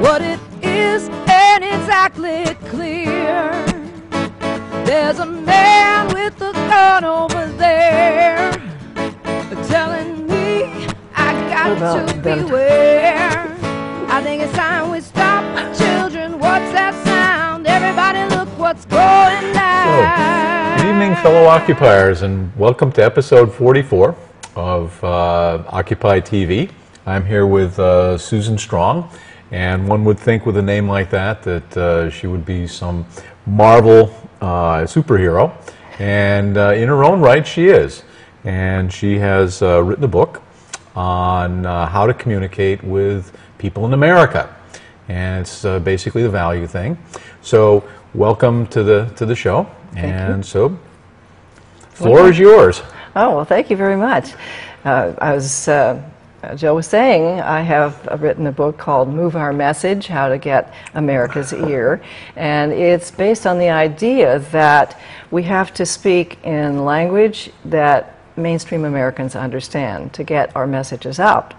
what it is ain't exactly clear. There's a man with a gun over there telling me I got to beware. I think it's time we stop. Children, what's that sound? Everybody look what's going down. Good evening, fellow occupiers, and welcome to episode 44 of Occupy TV. I'm here with Susan Strong, and one would think with a name like that that she would be some Marvel superhero, and in her own right she is. And she has written a book on how to communicate with people in America, and it's basically the value thing. So welcome to the show. Thank you. So floor is yours. Oh, well, thank you very much. Joe was saying, I have written a book called Move Our Message, How to Get America's Ear, and it's based on the idea that we have to speak in language that mainstream Americans understand to get our messages out.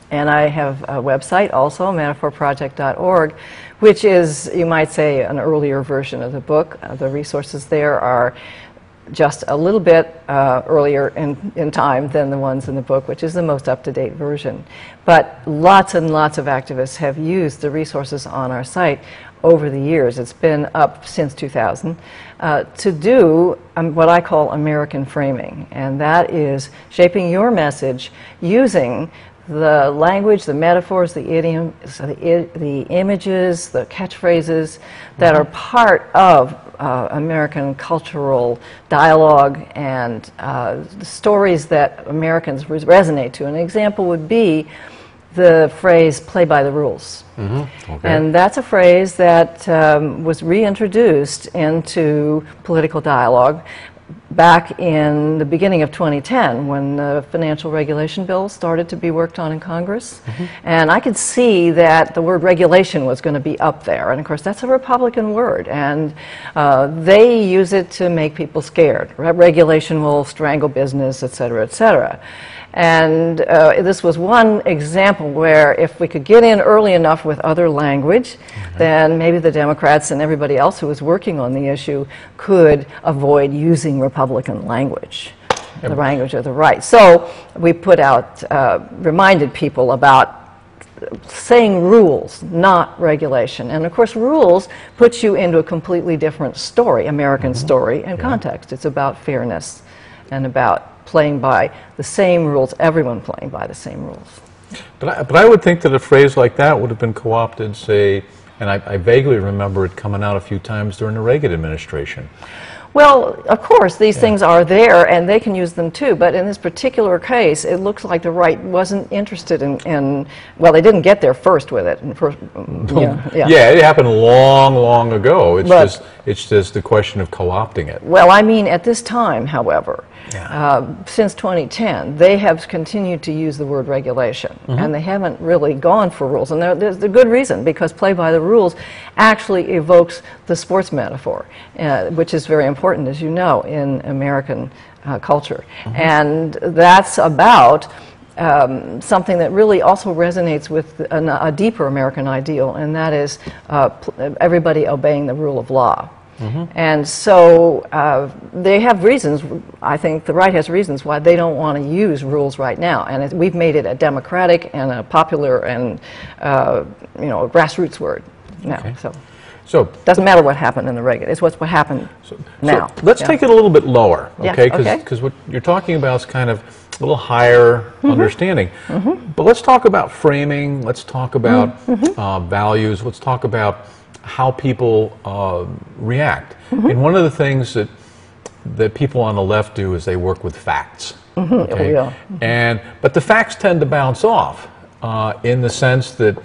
And I have a website also, metaphorproject.org, which is, you might say, an earlier version of the book. The resources there are just a little bit earlier in time than the ones in the book, which is the most up-to-date version. But lots and lots of activists have used the resources on our site over the years. It's been up since 2000 to do what I call American framing, and that is shaping your message using the language, the metaphors, the idioms, the images, the catchphrases that are part of American cultural dialogue and the stories that Americans resonate to. An example would be the phrase, play by the rules. Okay. And that's a phrase that was reintroduced into political dialogue back in the beginning of 2010 when the financial regulation bill started to be worked on in Congress. And I could see that the word regulation was going to be up there. And of course, that's a Republican word. And they use it to make people scared. Regulation will strangle business, et cetera, et cetera. And this was one example where if we could get in early enough with other language, then maybe the Democrats and everybody else who was working on the issue could avoid using Republican language, the language of the right. So we put out, reminded people about saying rules, not regulation. And of course, rules puts you into a completely different story, American story and context. It's about fairness and about playing by the same rules, everyone playing by the same rules. But I would think that a phrase like that would have been co-opted, say, and I vaguely remember it coming out a few times during the Reagan administration. Well, of course, these things are there, and they can use them too, but in this particular case, it looks like the right wasn't interested in well, they didn't get there first with it. Yeah, it happened long, long ago. It's just the question of co-opting it. Well, I mean, at this time, however, since 2010, they have continued to use the word regulation, and they haven't really gone for rules. And there's a good reason, because play by the rules actually evokes the sports metaphor, which is very important, as you know, in American culture. And that's about something that really also resonates with a deeper American ideal, and that is everybody obeying the rule of law. And so they have reasons, I think the right has reasons why they don't want to use rules right now. And we've made it a democratic and a popular and a grassroots word now. So it doesn't matter what happened in the Reagan, it's what happened now. So let's take it a little bit lower, okay? Because what you're talking about is kind of a little higher understanding. But let's talk about framing, let's talk about values, let's talk about how people react. And one of the things that people on the left do is they work with facts. Okay? But the facts tend to bounce off in the sense that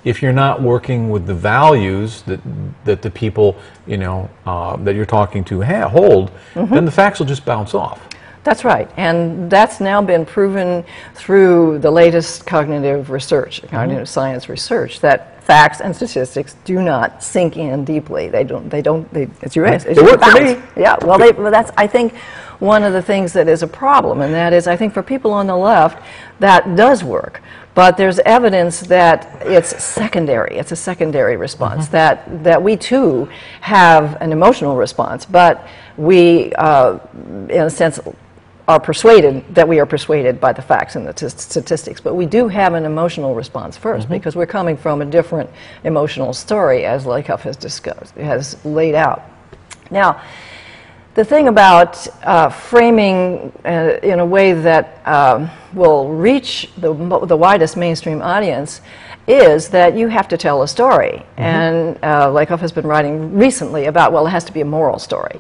if you're not working with the values that the people that you're talking to hold, then the facts will just bounce off. That's right, and that's now been proven through the latest cognitive research, cognitive science research, that facts and statistics do not sink in deeply. They don't. It's your They work for me. Yeah. Well, that's, I think, one of the things that is a problem, and that is, I think, for people on the left, that does work. But there's evidence that it's secondary. It's a secondary response. That we too have an emotional response, but we, in a sense, are persuaded that we are persuaded by the facts and the statistics. But we do have an emotional response first, because we're coming from a different emotional story, as Lakoff has laid out. Now, the thing about framing in a way that will reach the widest mainstream audience is that you have to tell a story. And Lakoff has been writing recently about, well, it has to be a moral story.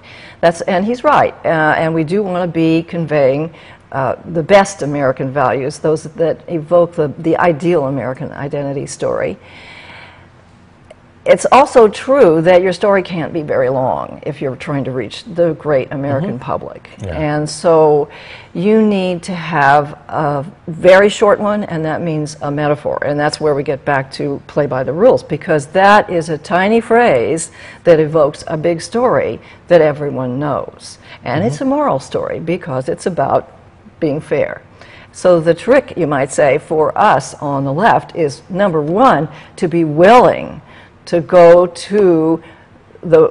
And he's right. And we do want to be conveying the best American values, those that evoke the ideal American identity story. It's also true that your story can't be very long if you're trying to reach the great American public. Yeah. And so you need to have a very short one, and that means a metaphor. And that's where we get back to play by the rules, because that is a tiny phrase that evokes a big story that everyone knows. And it's a moral story because it's about being fair. So the trick, you might say, for us on the left is, number one, to be willing to go to the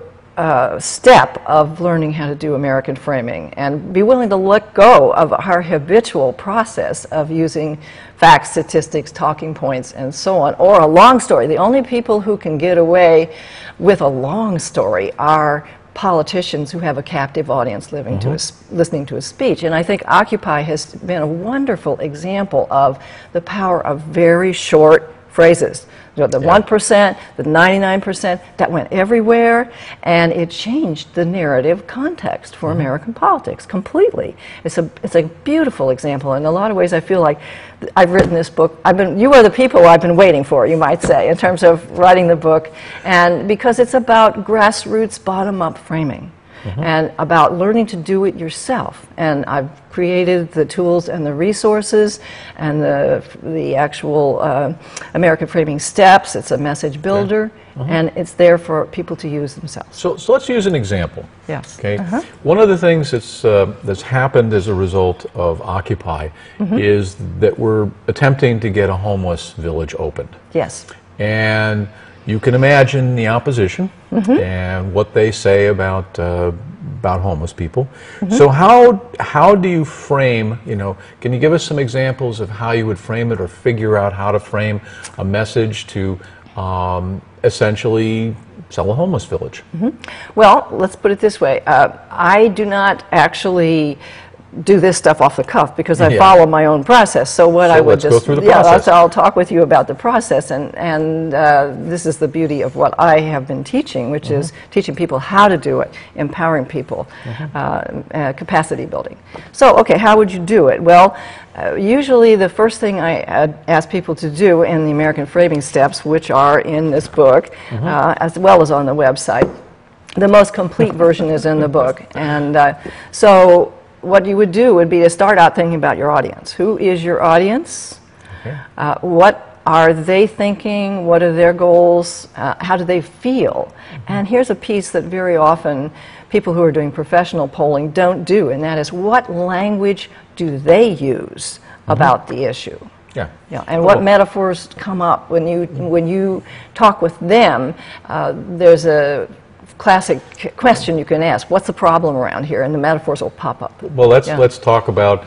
step of learning how to do American framing and be willing to let go of our habitual process of using facts, statistics, talking points, and so on, or a long story. The only people who can get away with a long story are politicians who have a captive audience listening to a speech. And I think Occupy has been a wonderful example of the power of very short phrases. You know, the 1%, the 99%, that went everywhere, and it changed the narrative context for American politics completely. It's a beautiful example. In a lot of ways, I feel like I've written this book. You are the people I've been waiting for, you might say, in terms of writing the book, and because it's about grassroots, bottom-up framing. And about learning to do it yourself. And I've created the tools and the resources and the actual American framing steps. It's a message builder, and it's there for people to use themselves. So let's use an example. Yes. Okay. One of the things that's happened as a result of Occupy is that we're attempting to get a homeless village opened. Yes. And you can imagine the opposition and what they say about homeless people. So how do you frame, can you give us some examples of how you would frame it or figure out how to frame a message to essentially sell a homeless village? Well, let's put it this way. I do not actually do this stuff off the cuff because I follow my own process. So what I would go through the process. I'll talk with you about the process, and this is the beauty of what I have been teaching, which is teaching people how to do it, empowering people, capacity building. So, okay, how would you do it? Well, usually the first thing I ask people to do in the American framing steps, which are in this book, as well as on the website. The most complete version is in the book, and so what you would do would be to start out thinking about your audience. Who is your audience? What are they thinking? What are their goals? How do they feel? And here's a piece that very often people who are doing professional polling don't do, and that is, what language do they use about the issue? And what metaphors come up when you talk with them? There's a classic question you can ask: what's the problem around here? And the metaphors will pop up. Well, let's talk about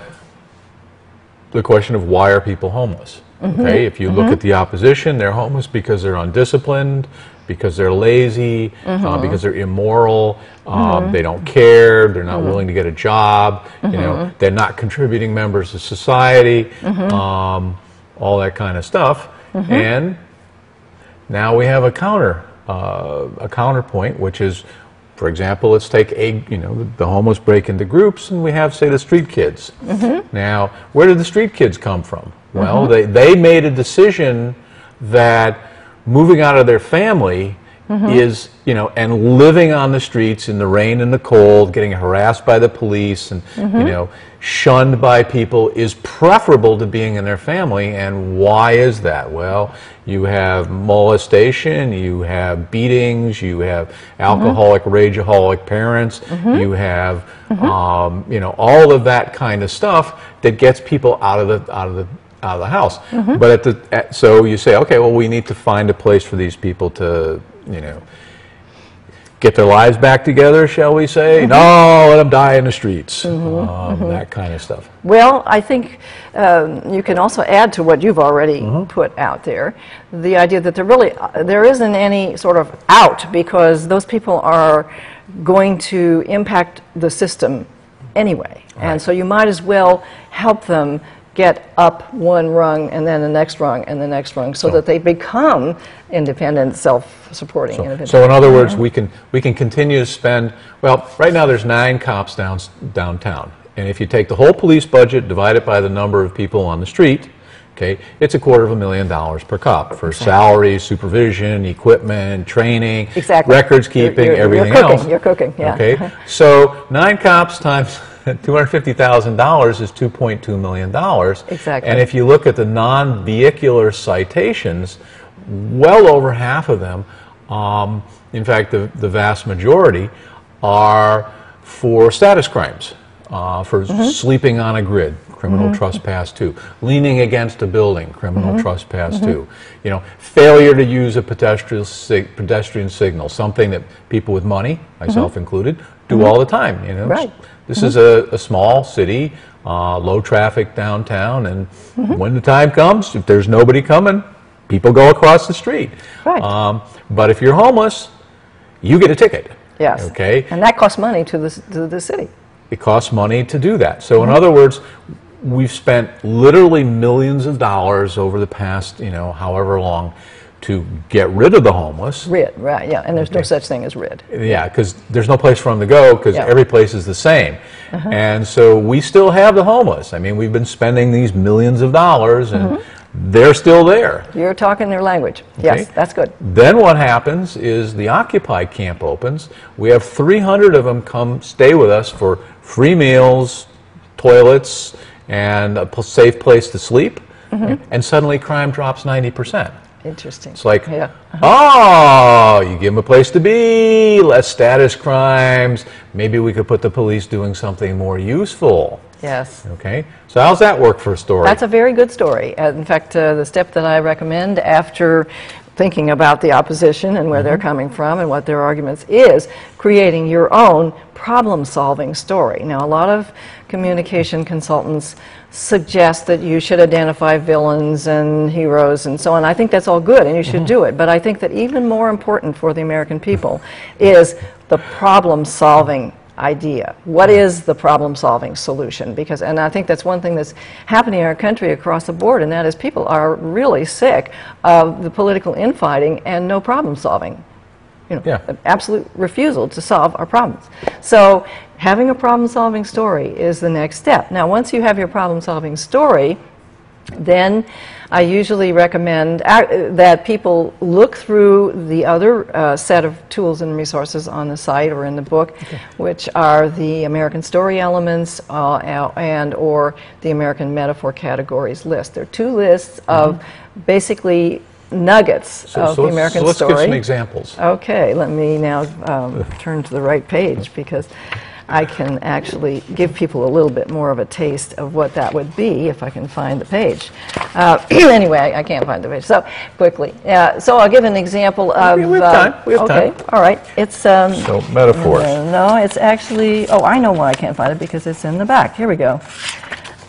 the question of why are people homeless. Okay, if you look at the opposition, they're homeless because they're undisciplined, because they're lazy, because they're immoral, they don't care, they're not willing to get a job, they're not contributing members of society, all that kind of stuff. And now we have a counterpoint, which is, for example, let's take the homeless break into groups, and we have, say, the street kids. Now, where did the street kids come from? Well, they made a decision that moving out of their family is, you know, and living on the streets in the rain and the cold, getting harassed by the police and, you know, shunned by people is preferable to being in their family. And why is that? Well, you have molestation, you have beatings, you have alcoholic, rageaholic parents, you have, you know, all of that kind of stuff that gets people out of the house. But so you say, okay, well, we need to find a place for these people to, you know, get their lives back together, shall we say? No, let them die in the streets. That kind of stuff. Well, I think you can also add to what you've already put out there, the idea that there isn't any sort of out, because those people are going to impact the system anyway. And so you might as well help them get up one rung and then the next rung and the next rung, so that they become independent, self-supporting individuals. So in other words, we can continue to spend, well, right now there's 9 cops downtown. And if you take the whole police budget, divide it by the number of people on the street, okay, it's $250,000 per cop for salaries, supervision, equipment, training, records keeping, everything else. You're cooking, yeah. Okay, so 9 cops times $250,000 is $2.2 million. Exactly. And if you look at the non-vehicular citations, well over half of them, in fact, the vast majority, are for status crimes, for sleeping on a grid, criminal trespass 2, leaning against a building, criminal trespass 2, you know, failure to use a pedestrian signal, something that people with money, myself included, do all the time. You know, this is a small city, low traffic downtown, and when the time comes, if there's nobody coming, people go across the street. But if you're homeless, you get a ticket. Yes. Okay. And that costs money to the city. It costs money to do that. So in other words, we've spent literally millions of dollars over the past, you know, however long, to get rid of the homeless. Right, yeah, and there's no such thing as rid. Yeah, because there's no place for them to go, because every place is the same. And so we still have the homeless. I mean, we've been spending these millions of dollars, and they're still there. You're talking their language. Yes, that's good. Then what happens is the Occupy camp opens. We have 300 of them come stay with us for free meals, toilets, and a safe place to sleep. And suddenly crime drops 90%. Interesting. It's like, oh, you give them a place to be, less status crimes, maybe we could put the police doing something more useful. Yes. Okay, so how's that work for a story? That's a very good story. In fact, the step that I recommend after thinking about the opposition and where they're coming from and what their arguments is creating your own problem-solving story. Now, a lot of communication consultants suggest that you should identify villains and heroes and so on. I think that's all good and you should do it, but I think that even more important for the American people is the problem-solving idea. What is the problem-solving solution? Because, and I think that's one thing that's happening in our country across the board, and that is people are really sick of the political infighting and no problem-solving. You know, absolute refusal to solve our problems. So having a problem-solving story is the next step. Now, once you have your problem-solving story, then I usually recommend that people look through the other set of tools and resources on the site or in the book, which are the American Story Elements and or the American Metaphor Categories list. There are 2 lists of basically nuggets of the American story. So let's give some examples. Okay, let me now turn to the right page, because I can actually give people a little bit more of a taste of what that would be if I can find the page. Anyway, I can't find the page, so quickly. So I'll give an example of... We have time. We have time. Okay, all right. It's... so, metaphors. No, it's actually... Oh, I know why I can't find it, because it's in the back. Here we go.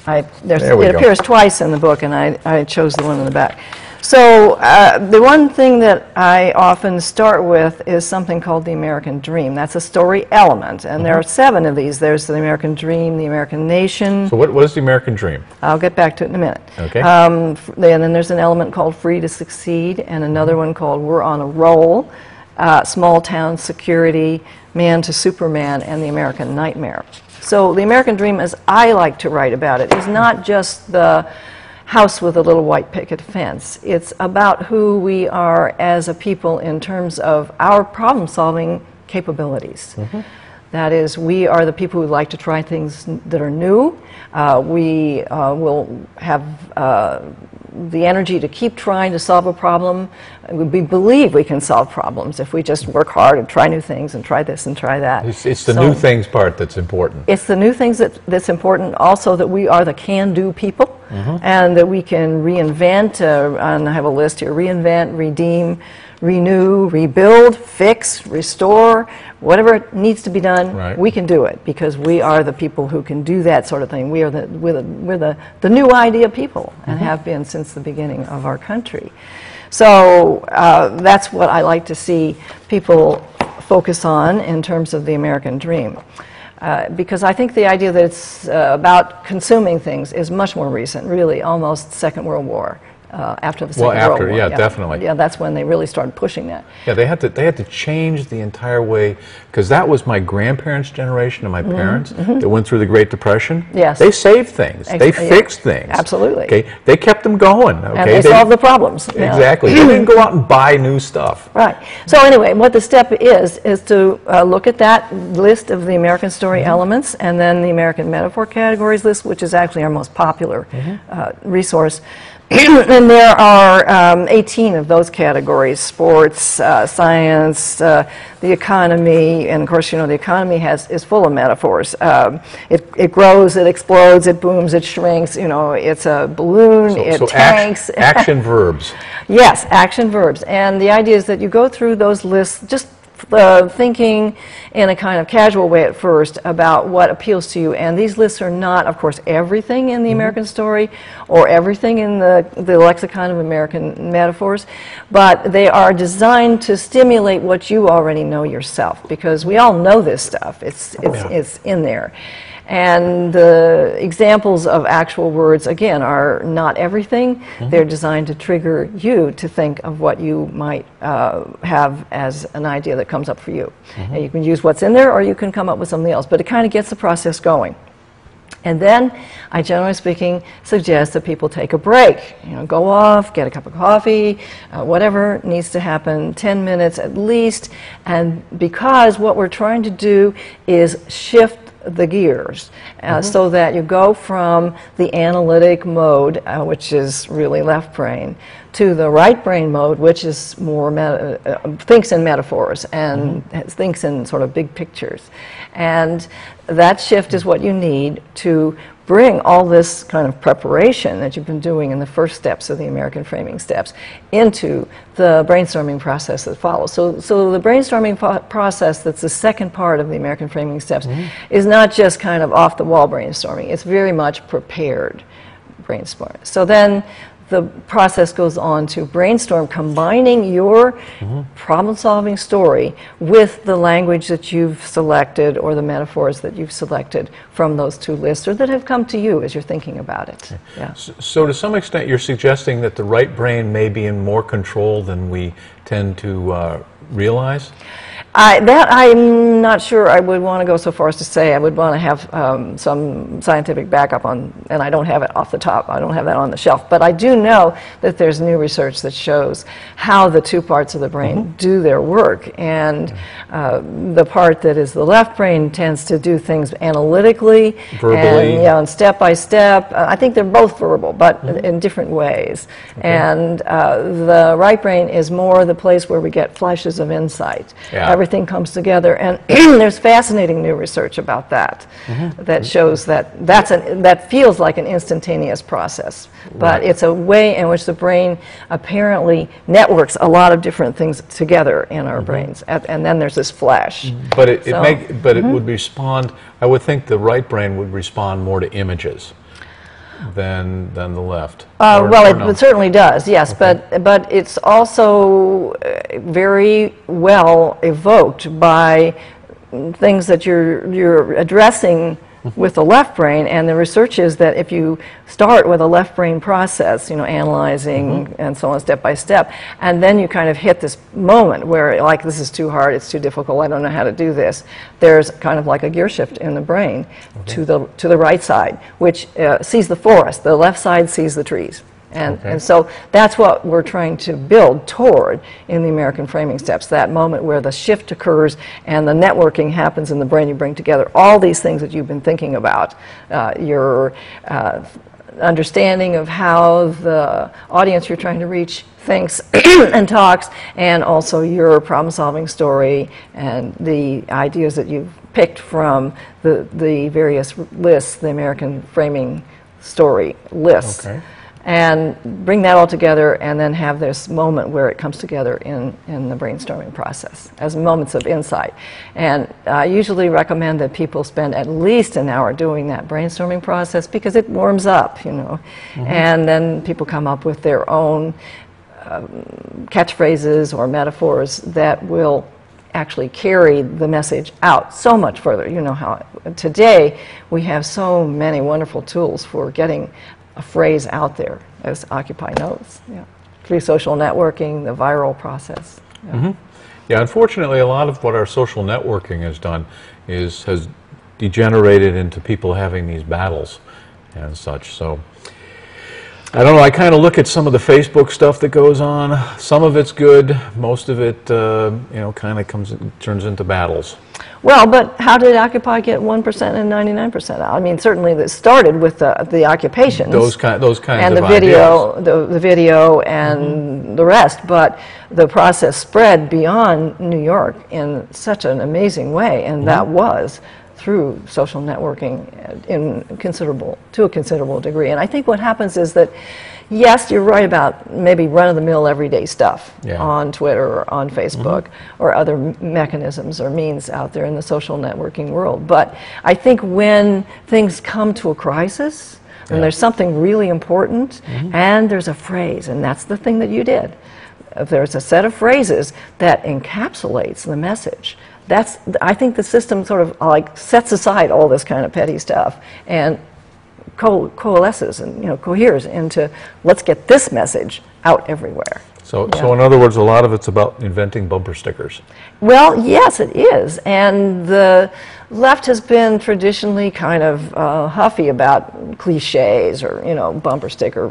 It appears twice in the book, and I chose the one in the back. So the one thing that I often start with is something called the American Dream. That's a story element, and there are 7 of these. There's the American Dream, the American Nation. So what is the American Dream? I'll get back to it in a minute. Okay. And then there's an element called Free to Succeed, and another one called We're on a Roll, Small Town Security, Man to Superman, and the American Nightmare. So the American Dream, as I like to write about it, is not just the house with a little white picket fence. It's about who we are as a people in terms of our problem-solving capabilities. That is, we are the people who like to try things that are new. We will have the energy to keep trying to solve a problem. We believe we can solve problems if we just work hard and try new things and try this and try that. It's the new things part that's important. It's the new things that's important. Also, that we are the can-do people, and that we can reinvent, and I have a list here, reinvent, redeem, renew, rebuild, fix, restore, whatever needs to be done, we can do it because we are the people who can do that sort of thing. We're the new idea people and have been since the beginning of our country. So that's what I like to see people focus on in terms of the American dream. Because I think the idea that it's about consuming things is much more recent, really, almost Second World War. After the Second World War. Yeah, definitely. Yeah, that's when they really started pushing that. Yeah, they had to change the entire way, because that was my grandparents' generation and my parents that went through the Great Depression. Yes. They saved things. They fixed things. Absolutely. Okay, they kept them going. Okay, and they solved the problems. Exactly. They didn't go out and buy new stuff. Right. So anyway, what the step is to look at that list of the American story elements, and then the American metaphor categories list, which is actually our most popular resource. And there are 18 of those categories: sports, science, the economy, and of course, you know, the economy is full of metaphors. It grows, it explodes, it booms, it shrinks. You know, it's a balloon. It tanks. Action verbs. Yes, action verbs. And the idea is that you go through those lists just thinking in a kind of casual way at first about what appeals to you. And these lists are not, of course, everything in the American story or everything in the lexicon of American metaphors, but they are designed to stimulate what you already know yourself, because we all know this stuff. It's in there. And the examples of actual words, again, are not everything. They're designed to trigger you to think of what you might have as an idea that comes up for you. And you can use what's in there, or you can come up with something else, but it kind of gets the process going. And then, I generally speaking suggest that people take a break. You know, go off, get a cup of coffee, whatever needs to happen, 10 minutes at least. And because what we're trying to do is shift the gears so that you go from the analytic mode, which is really left brain, to the right brain mode, which is more thinks in metaphors and thinks in sort of big pictures. And that shift is what you need to bring all this kind of preparation that you've been doing in the first steps of the American framing steps into the brainstorming process that follows. So the brainstorming process, that's the second part of the American framing steps, is not just kind of off-the-wall brainstorming. It's very much prepared brainstorming. So then the process goes on to brainstorm, combining your problem-solving story with the language that you've selected or the metaphors that you've selected from those two lists, or that have come to you as you're thinking about it. Yeah. So to some extent, you're suggesting that the right brain may be in more control than we tend to realize? That I'm not sure I would want to go so far as to say. I would want to have some scientific backup on, and I don't have it off the top. I don't have that on the shelf. But I do know that there's new research that shows how the two parts of the brain do their work. And the part that is the left brain tends to do things analytically, verbally, and step by step. I think they're both verbal, but in different ways. And the right brain is more the place where we get flashes of insight. Everything comes together, and there's fascinating new research about that that shows that feels like an instantaneous process, but it's a way in which the brain apparently networks a lot of different things together in our brains, and then there's this flash. But it would respond. I would think the right brain would respond more to images than the left. Well, it certainly does, yes, but it's also very well evoked by things that you're addressing with the left brain, and the research is that if you start with a left brain process, analyzing and so on step by step, and then you kind of hit this moment where, like, this is too hard, it's too difficult, I don't know how to do this, there's kind of like a gear shift in the brain to the right side, which sees the forest. The left side sees the trees. And so that's what we're trying to build toward in the American framing steps, that moment where the shift occurs and the networking happens in the brain. You bring together all these things that you've been thinking about, your understanding of how the audience you're trying to reach thinks and talks, and also your problem-solving story and the ideas that you've picked from the various lists, the American framing story lists. And bring that all together, and then have this moment where it comes together in the brainstorming process as moments of insight. And I usually recommend that people spend at least an hour doing that brainstorming process, because it warms up, and then people come up with their own catchphrases or metaphors that will actually carry the message out so much further. You know how today we have so many wonderful tools for getting a phrase out there, as Occupy knows, through social networking, the viral process. Yeah, unfortunately, a lot of what our social networking has done has degenerated into people having these battles and such. So I don't know, I kind of look at some of the Facebook stuff that goes on. Some of it's good, most of it kind of turns into battles. Well, but how did Occupy get 1% and 99% out? I mean, certainly that started with the occupations. Those kinds and of the video, the video and the rest. But the process spread beyond New York in such an amazing way, and that was through social networking to a considerable degree. And I think what happens is that, yes, you're right about maybe run-of-the-mill everyday stuff on Twitter or on Facebook or other mechanisms or means out there in the social networking world. But I think when things come to a crisis, and there's something really important, and there's a phrase, and that's the thing that you did. If there's a set of phrases that encapsulates the message, I think the system sort of like sets aside all this kind of petty stuff and coalesces and coheres into, let's get this message out everywhere. So in other words, a lot of it's about inventing bumper stickers. Well, yes, it is. And the left has been traditionally kind of huffy about cliches or, bumper sticker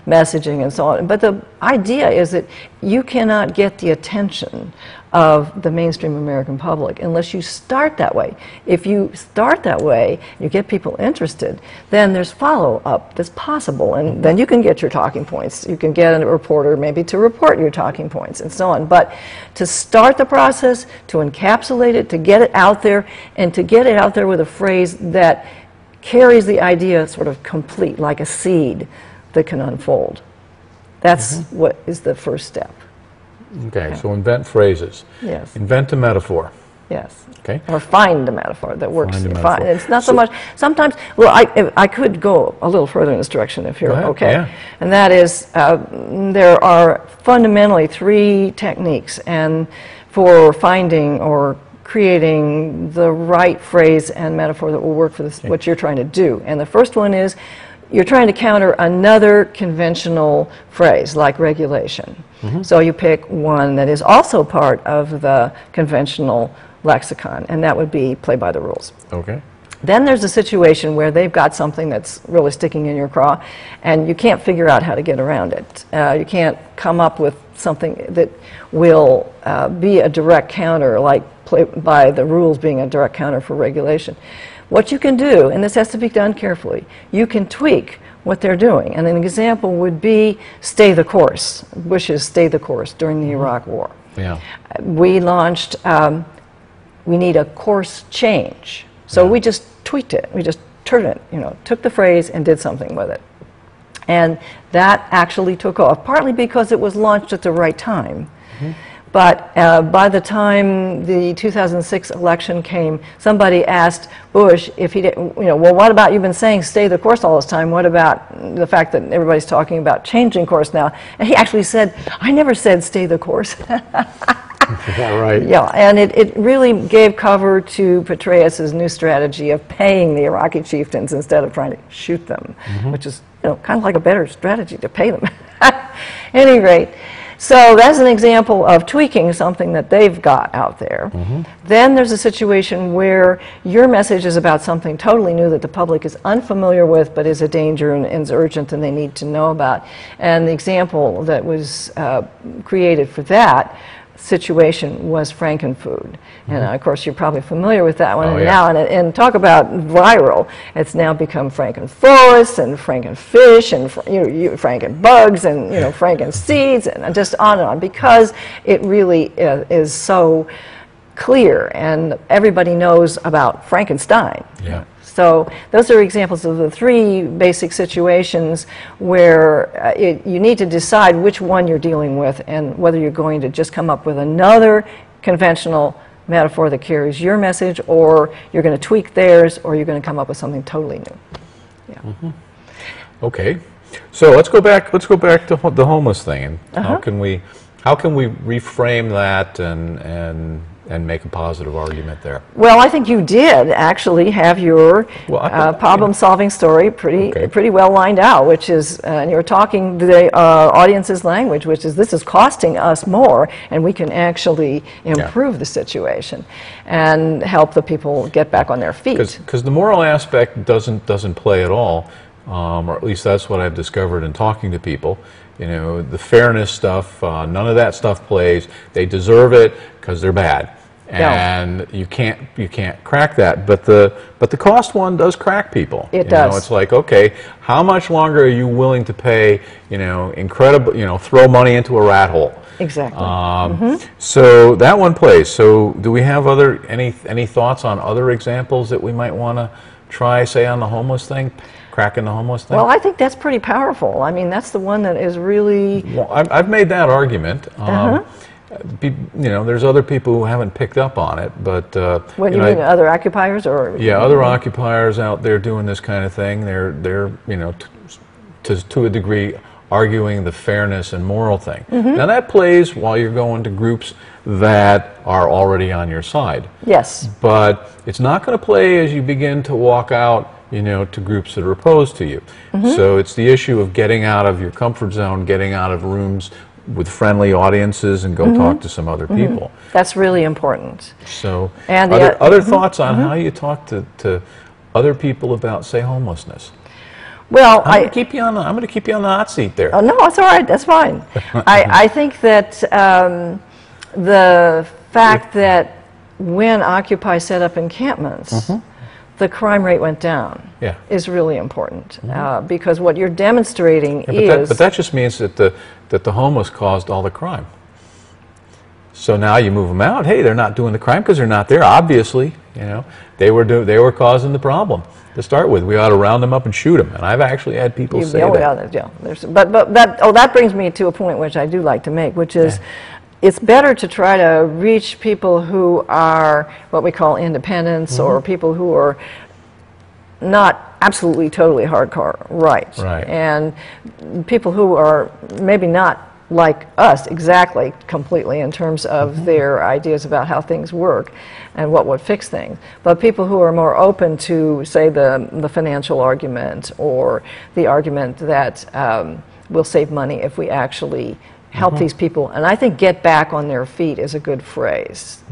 messaging and so on. But the idea is that you cannot get the attention of the mainstream American public unless you start that way. If you start that way, you get people interested, then there's follow-up that's possible, and then you can get your talking points. You can get a reporter maybe to report your talking points and so on. But to start the process, to encapsulate it, to get it out there, and to get it out there with a phrase that carries the idea sort of complete, like a seed that can unfold. That's what is the first step. Okay, so invent phrases. Yes. Invent a metaphor. Yes. Okay. Or find a metaphor that works. Find a metaphor. It's not so much. Sometimes, well, I could go a little further in this direction if you're okay. Yeah. And that is, there are fundamentally 3 techniques and for finding or creating the right phrase and metaphor that will work for this, what you're trying to do. And the first one is, you're trying to counter another conventional phrase like regulation. So you pick one that is also part of the conventional lexicon, and that would be play by the rules. Okay. Then there's a situation where they've got something that's really sticking in your craw, and you can't figure out how to get around it. You can't come up with something that will be a direct counter, like play by the rules being a direct counter for regulation. What you can do, and this has to be done carefully, you can tweak what they're doing. And an example would be stay the course, Bush's stay the course during the Iraq War. Yeah. We launched, we need a course change. So we just tweaked it. We just turned it, took the phrase and did something with it. And that actually took off, partly because it was launched at the right time. But by the time the 2006 election came, somebody asked Bush if he didn't, well, what about, you've been saying stay the course all this time, what about the fact that everybody's talking about changing course now? And he actually said, I never said stay the course. Yeah, right. Yeah, and it really gave cover to Petraeus's new strategy of paying the Iraqi chieftains instead of trying to shoot them, which is kind of like a better strategy to pay them. At any rate, so that's an example of tweaking something that they've got out there. Then there's a situation where your message is about something totally new that the public is unfamiliar with but is a danger and is urgent and they need to know about. And the example that was created for that situation was Frankenfood. And of course you're probably familiar with that one. Oh, and yeah. now, and talk about viral, it's now become Frankenforest and Frankenfish and Frankenbugs and Frankenseeds and just on and on, because it really is so clear and everybody knows about Frankenstein. Yeah. So those are examples of the three basic situations where you need to decide which one you're dealing with and whether you're going to just come up with another conventional metaphor that carries your message, or you're going to tweak theirs, or you're going to come up with something totally new. Yeah. Okay, so let's go back to the homeless thing, and how can we reframe that and make a positive argument there? Well, I think you did actually have your problem-solving story pretty well lined out, which is, and you're talking the audience's language, which is, this is costing us more, and we can actually improve the situation and help the people get back on their feet. Because the moral aspect doesn't play at all, or at least that's what I've discovered in talking to people. The fairness stuff, none of that stuff plays. They deserve it because they're bad. And you can't crack that, but the cost one does crack people. It does. It's like, okay, how much longer are you willing to pay? Incredible. Throw money into a rat hole. Exactly. So that one plays. So do we have any thoughts on other examples that we might want to try? Say on the homeless thing, cracking the homeless thing. Well, I think that's pretty powerful. I mean, that's the one that is really. Well, I've made that argument. There's other people who haven't picked up on it, but what do you mean, other occupiers, or? Yeah, other occupiers out there doing this kind of thing. They're to a degree arguing the fairness and moral thing. Now that plays while you're going to groups that are already on your side. Yes. But it's not going to play as you begin to walk out, to groups that are opposed to you. So it's the issue of getting out of your comfort zone, getting out of rooms with friendly audiences and go talk to some other people. That's really important. So, and other thoughts on how you talk to other people about, say, homelessness? Well, I'm going to keep you on the hot seat there. Oh no, that's all right. That's fine. I think that the fact that when Occupy set up encampments, the crime rate went down. Is really important, because what you're demonstrating is. But that just means that the homeless caused all the crime. So now you move them out. Hey, they're not doing the crime because they're not there. Obviously, they were causing the problem to start with. We ought to round them up and shoot them. And I've actually had people say that. But that brings me to a point which I do like to make, which is. It's better to try to reach people who are what we call independents, or people who are not absolutely totally hardcore right. And people who are maybe not like us exactly completely in terms of their ideas about how things work and what would fix things, but people who are more open to, say, the financial argument, or the argument that we'll save money if we actually help these people. And I think get back on their feet is a good phrase.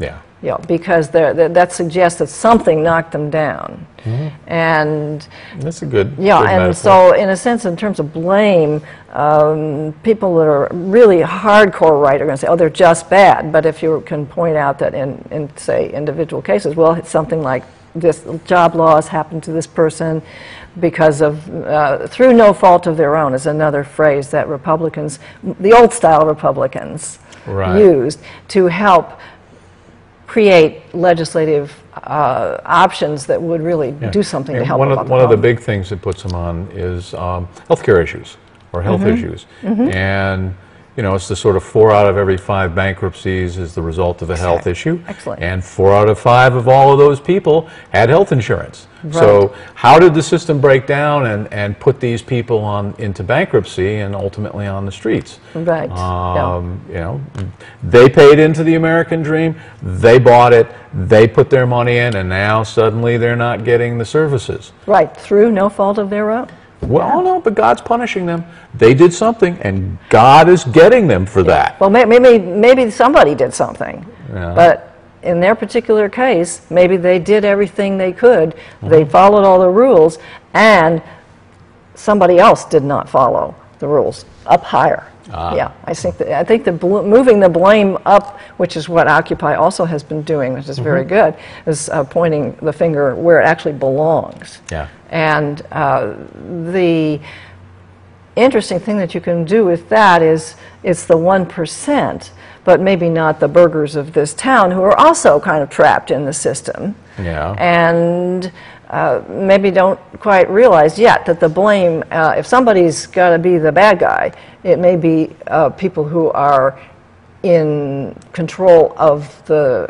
Because that suggests that something knocked them down. And that's a good and metaphor. So in a sense, in terms of blame, people that are really hardcore right are going to say, oh, they're just bad. But if you can point out that in say, individual cases, well, it's something like this job loss happened to this person because of, through no fault of their own, is another phrase that Republicans, the old style Republicans, used to help create legislative options that would really do something to help. One of the big things that puts them on is healthcare issues or health issues. And you know, it's the sort of 4 out of every 5 bankruptcies is the result of a health issue. Excellent. And 4 out of 5 of all of those people had health insurance. Right. So how did the system break down and put these people into bankruptcy and ultimately on the streets? Right. You know, they paid into the American dream, they bought it, they put their money in, and now suddenly they're not getting the services. Right, through no fault of their own. Well, no, but God's punishing them. They did something, and God is getting them for that. Well, maybe somebody did something, Yeah. but in their particular case, maybe they did everything they could. They followed all the rules, and somebody else did not follow the rules up higher. Yeah, I think moving the blame up, which is what Occupy also has been doing, which is very good, is pointing the finger where it actually belongs. Yeah. And the interesting thing that you can do with that is it's the 1%, but maybe not the burghers of this town who are also kind of trapped in the system. Yeah. And maybe don't quite realize yet that the blame, if somebody's got to be the bad guy, it may be people who are in control of the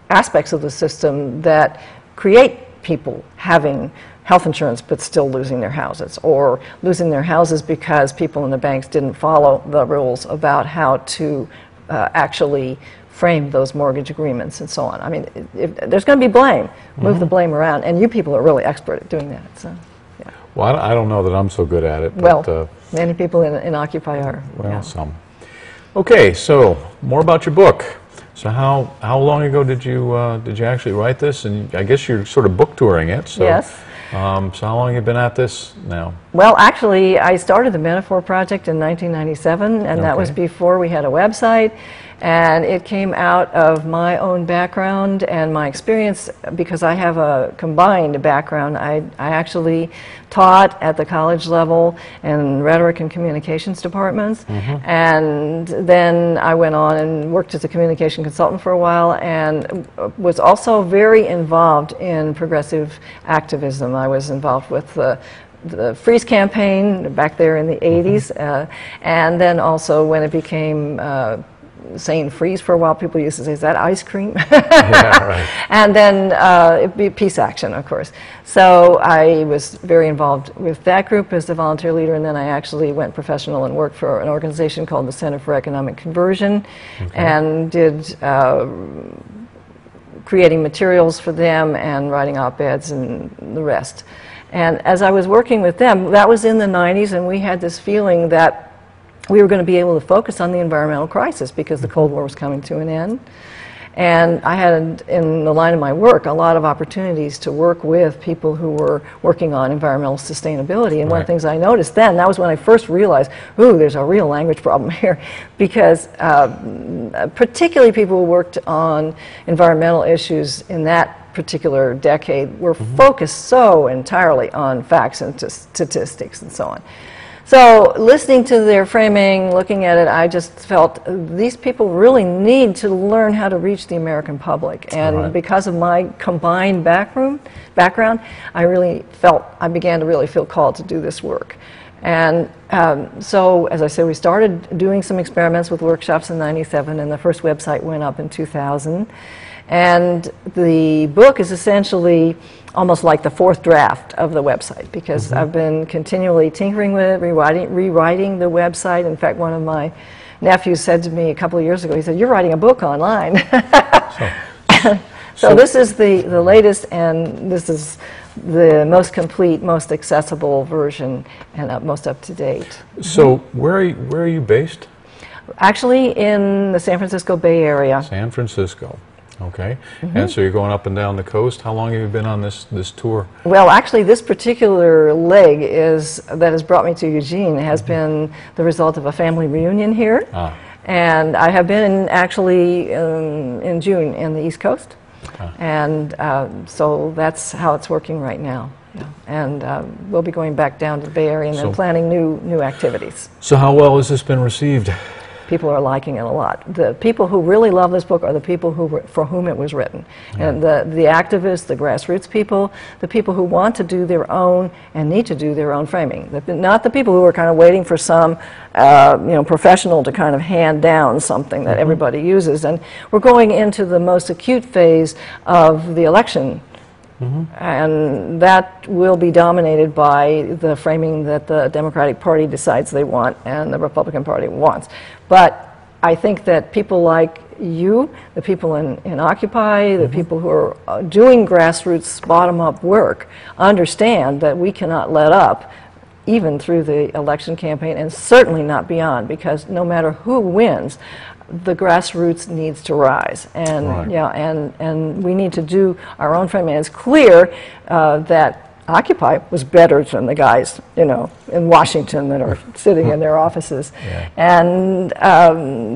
aspects of the system that create people having health insurance but still losing their houses, or losing their houses because people in the banks didn't follow the rules about how to actually frame those mortgage agreements and so on. I mean, if there's going to be blame, move the blame around, and you people are really expert at doing that. So, yeah. Well, I don't know that I'm so good at it. Well, but, many people in Occupy are. well, Yeah. some. Okay, so more about your book. So how long ago did you actually write this? And I guess you're sort of book touring it. So, Yes. So how long have you been at this now? Well, actually, I started the Metaphor Project in 1997, and that was Okay. before we had a website. And it came out of my own background and my experience, because I have a combined background. I actually taught at the college level in rhetoric and communications departments. And then I went on and worked as a communication consultant for a while, and was also very involved in progressive activism. I was involved with the Freeze campaign back there in the 80s, and then also when it became saying freeze for a while, people used to say, is that ice cream? Yeah, right. And then it'd be peace action, of course. So I was very involved with that group as the volunteer leader, and then I actually went professional and worked for an organization called the Center for Economic Conversion, and did creating materials for them and writing op-eds and the rest. And as I was working with them, that was in the 90s, and we had this feeling that we were going to be able to focus on the environmental crisis because the Cold War was coming to an end. And I had, in the line of my work, a lot of opportunities to work with people who were working on environmental sustainability. And one of the things I noticed then, that was when I first realized, ooh, there's a real language problem here. Because particularly people who worked on environmental issues in that particular decade were focused so entirely on facts and statistics and so on. So listening to their framing, looking at it, I just felt these people really need to learn how to reach the American public. And because of my combined background, I really felt, I began to really feel called to do this work. And so, as I said, we started doing some experiments with workshops in '97, and the first website went up in 2000. And the book is essentially almost like the fourth draft of the website, because I've been continually tinkering with it, rewriting the website. In fact, one of my nephews said to me a couple of years ago, he said, "You're writing a book online." So this is the latest, and this is the most complete, most accessible version, and most up to date. So where are you based? Actually, in the San Francisco Bay Area. San Francisco. Okay. And so you're going up and down the coast. How long have you been on this tour? Well, actually, this particular leg that has brought me to Eugene has been the result of a family reunion here. And I have been actually in June in the East Coast. And so that's how it's working right now. Yeah. And we'll be going back down to the Bay Area and then planning new activities. So how well has this been received? people are liking it a lot. The people who really love this book are the people for whom it was written. Yeah. And the activists, the grassroots people, the people who want to do their own and need to do their own framing. Not the people who are kind of waiting for some professional to kind of hand down something that everybody uses. And we're going into the most acute phase of the election. And that will be dominated by the framing that the Democratic Party decides they want and the Republican Party wants. But I think that people like you, the people in Occupy, the people who are doing grassroots bottom-up work, understand that we cannot let up even through the election campaign, and certainly not beyond, because no matter who wins, the grassroots needs to rise, and and we need to do our own framing. It's clear that Occupy was better than the guys, in Washington that are sitting in their offices. Yeah. And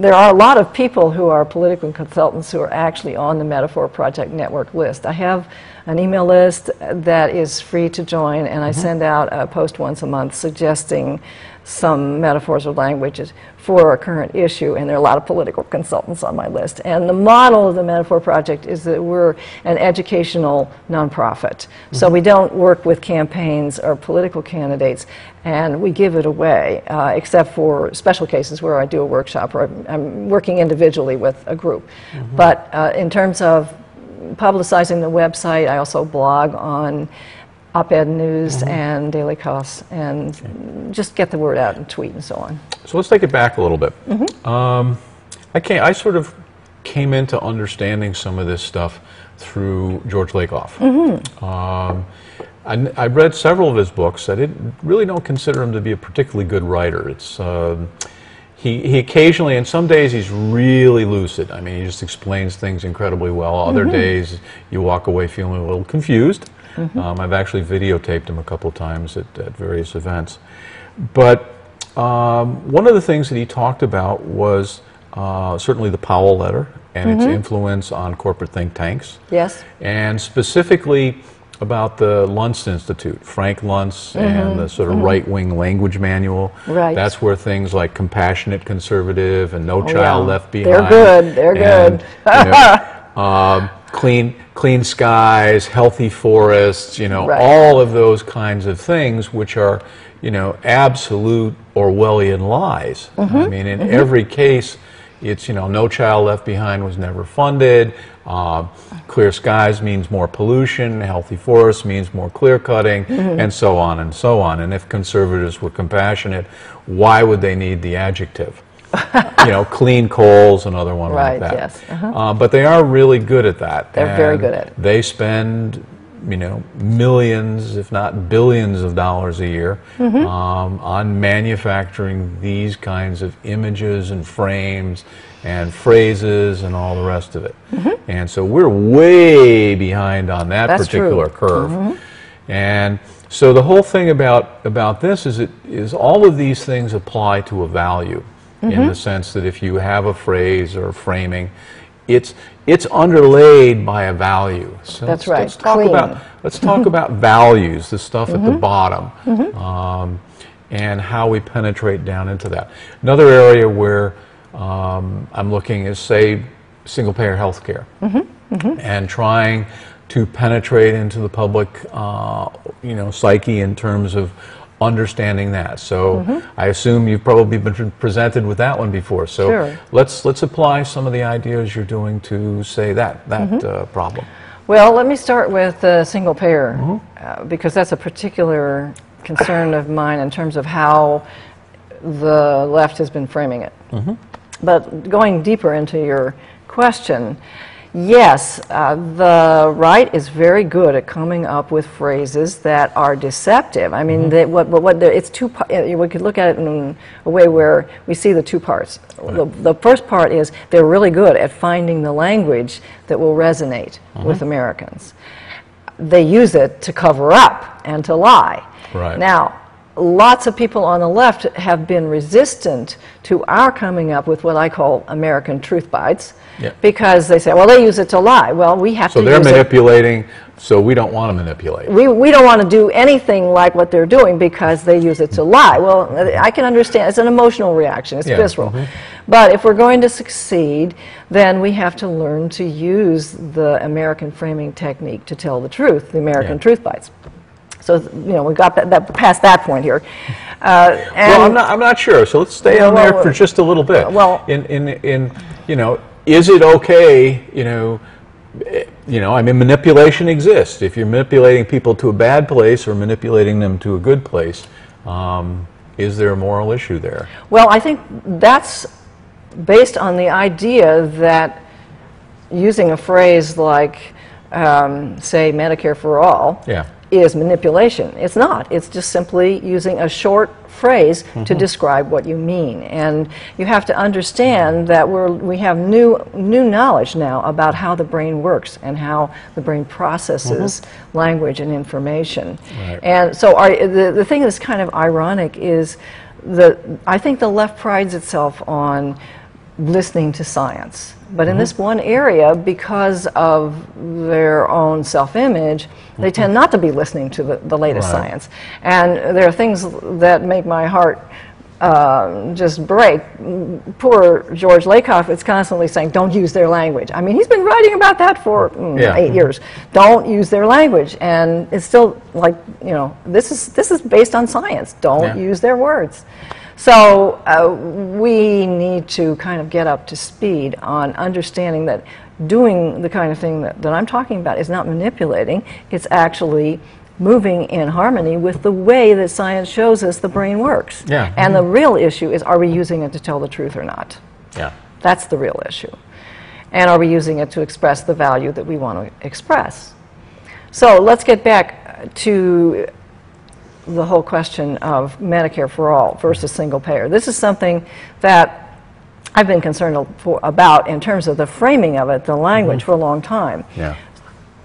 there are a lot of people who are political consultants who are actually on the Metaphor Project Network list. I have an email list that is free to join, and I send out a post once a month suggesting some metaphors or languages for a current issue, and there are a lot of political consultants on my list. And the model of the Metaphor Project is that we're an educational nonprofit. So we don't work with campaigns or political candidates, and we give it away, except for special cases where I do a workshop or I'm working individually with a group. But in terms of publicizing the website, I also blog on op-ed news and daily costs, and just get the word out and tweet and so on. So let's take it back a little bit. I sort of came into understanding some of this stuff through George Lakoff. I read several of his books. I really don't consider him to be a particularly good writer. It's he occasionally, and some days he's really lucid. I mean, he just explains things incredibly well. Other days you walk away feeling a little confused. I've actually videotaped him a couple times at various events. But one of the things that he talked about was certainly the Powell letter and its influence on corporate think tanks. Yes. And specifically about the Luntz Institute, Frank Luntz, and the sort of right-wing language manual. Right. That's where things like compassionate conservative and no child left behind. They're good. They're good. Clean skies, healthy forests, all of those kinds of things, which are, absolute Orwellian lies. I mean, in every case, it's, no child left behind was never funded. Clear skies means more pollution. Healthy forests means more clear cutting, and so on and so on. And if conservatives were compassionate, why would they need the adjective? Clean coal's another one like that. Yes. But they are really good at that. They're very good at it. They spend, millions, if not billions of dollars a year on manufacturing these kinds of images and frames and phrases and all the rest of it. And so we're way behind on that particular curve. And so the whole thing about this is all of these things apply to a value. In the sense that if you have a phrase or a framing, it's underlaid by a value. So that's right. Let's talk about values, the stuff at the bottom, and how we penetrate down into that. Another area where I'm looking is, say, single-payer health care, and trying to penetrate into the public, psyche in terms of understanding that. So I assume you've probably been presented with that one before. So let's apply some of the ideas you're doing to, say, that problem. Well, let me start with single payer, because that's a particular concern of mine in terms of how the left has been framing it. But going deeper into your question, yes, the right is very good at coming up with phrases that are deceptive. I mean, it's we could look at it in a way where we see the two parts. The first part is they're really good at finding the language that will resonate with Americans. They use it to cover up and to lie. Right. Now, lots of people on the left have been resistant to our coming up with what I call American truth bites, because they say, well, they use it to lie. Well, we have to use it. So they're manipulating, so we don't want to manipulate. We don't want to do anything like what they're doing because they use it to lie. Well, I can understand. It's an emotional reaction. It's visceral. But if we're going to succeed, then we have to learn to use the American framing technique to tell the truth, the American truth bites. So, you know, we got that past that point here. Well, I'm not sure. So let's stay on there for just a little bit. Well, in you know, is it okay? You know, I mean, manipulation exists. If you're manipulating people to a bad place or manipulating them to a good place, is there a moral issue there? Well, I think that's based on the idea that using a phrase like, say, Medicare for all, is manipulation. It's not. It's just simply using a short phrase to describe what you mean. And you have to understand that we have new knowledge now about how the brain works and how the brain processes language and information. And so the thing that's kind of ironic is that I think the left prides itself on listening to science. But in this one area, because of their own self-image, they tend not to be listening to the latest science. And there are things that make my heart just break. Poor George Lakoff is constantly saying, don't use their language. I mean, he's been writing about that for 8 years. Don't use their language. And it's still like, you know, this is based on science. Don't use their words. So we need to kind of get up to speed on understanding that doing the kind of thing that I'm talking about is not manipulating. It's actually moving in harmony with the way that science shows us the brain works. And the real issue is, are we using it to tell the truth or not? That's the real issue. And are we using it to express the value that we want to express? So let's get back to the whole question of Medicare for all versus single payer. This is something that I've been concerned about in terms of the framing of it, the language, for a long time.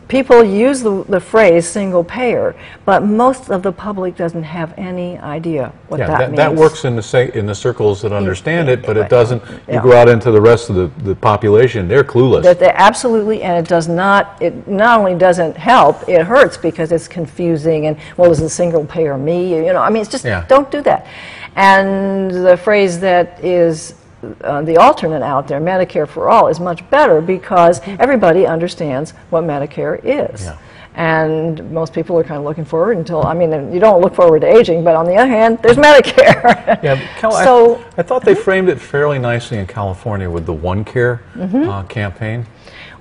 People use the phrase single payer, but most of the public doesn't have any idea what that means. That works in the circles that understand it, but it doesn't. You go out into the rest of the population; they're clueless. Absolutely, and it does not. It not only doesn't help; it hurts because it's confusing. And well, is the single payer me? You know, I mean, it's just don't do that. And the phrase that is the alternate out there, Medicare for all, is much better because everybody understands what Medicare is. And most people are kind of looking forward until, I mean, you don't look forward to aging, but on the other hand, there's Medicare. So, I thought they framed it fairly nicely in California with the One Care campaign.